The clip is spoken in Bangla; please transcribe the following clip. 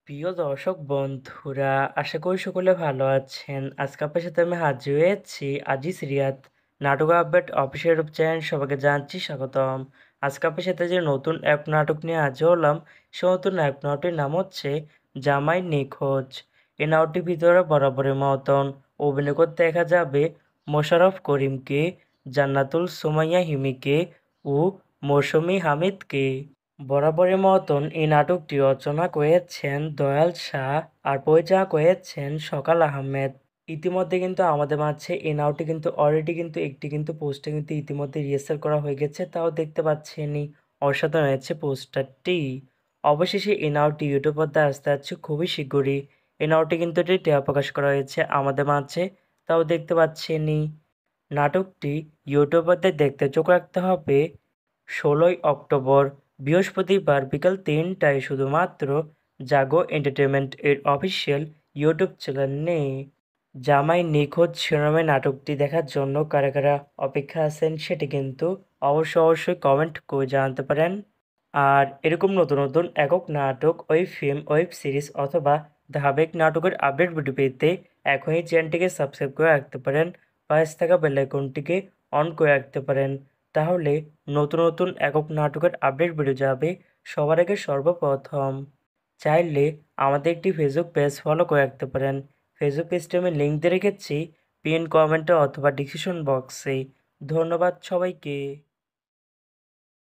প্রিয় দর্শক বন্ধুরা, আশা করি সকলে ভালো আছেন। আজকে আপনার সাথে আমি হাজির হয়েছি আজিজ রিয়াদ নাটক আপডেট অফিসিয়াল ইউটিউব চ্যানেল। সবাইকে জানাচ্ছি স্বাগতম। আজকে আপনার সাথে যে নতুন এক নাটক নিয়ে হাজির হলাম, সে নতুন এক নাটকটির নাম হচ্ছে জামাই নিখোঁজ। এই নাটকটির ভিতরে বরাবরের মতন অভিনয় করতে দেখা যাবে মোশাররফ করিমকে, জান্নাতুল সুমাইয়া হিমিকে ও মৌসুমী হামিদকে। বরাবরের মতন এই নাটকটি রচনা করেছেন দয়াল শাহ আর পরিচালনা করেছেন সকাল আহমেদ। ইতিমধ্যে কিন্তু আমাদের মাঝে এই নাটকটি কিন্তু অলরেডি কিন্তু একটি কিন্তু পোস্টার কিন্তু ইতিমধ্যে রিহার্সাল করা হয়ে গেছে, তাও দেখতে পাচ্ছেনই। অসাধারণ হয়েছে পোস্টারটি। অবশেষে এই নাটকটি ইউটিউব পর্দায় আসতে যাচ্ছে খুবই শীঘ্রই। এই নাটকটি কিন্তু একটি ট্রেলার প্রকাশ করা হয়েছে আমাদের মাঝে, তাও দেখতে পাচ্ছেনই। নাটকটি ইউটিউব পর্দায় দেখতে চোখ রাখতে হবে 16ই অক্টোবর বৃহস্পতিবার বিকাল 3টায় শুধুমাত্র জাগো এন্টারটেনমেন্ট এর অফিসিয়াল ইউটিউব চ্যানেলে। জামাই নিখোঁজ শিরোনামে নাটকটি দেখার জন্য কারা কারা অপেক্ষা আছেন সেটি কিন্তু অবশ্যই কমেন্ট করে জানাতে পারেন। আর এরকম নতুন নতুন একক নাটক, ওয়েব ফিল্ম, ওয়েব সিরিজ অথবা ধারাবাহিক নাটকের আপডেট ভিডিও পেতে এখনই চ্যানেলটিকে সাবস্ক্রাইব করে রাখতে পারেন, পাশে থাকা বেল আইকনটিকে অন করে রাখতে পারেন। তাহলে নতুন নতুন একক নাটকের আপডেট ভিডিও যাবে সবার আগে সর্বপ্রথম। চাইলে আমাদের একটি ফেসবুক পেজ ফলো করে রাখতে পারেন। ফেসবুক পেজটি আমি লিঙ্ক দিয়ে রেখেছি পিন কমেন্টে অথবা ডিসক্রিপশন বক্সে। ধন্যবাদ সবাইকে।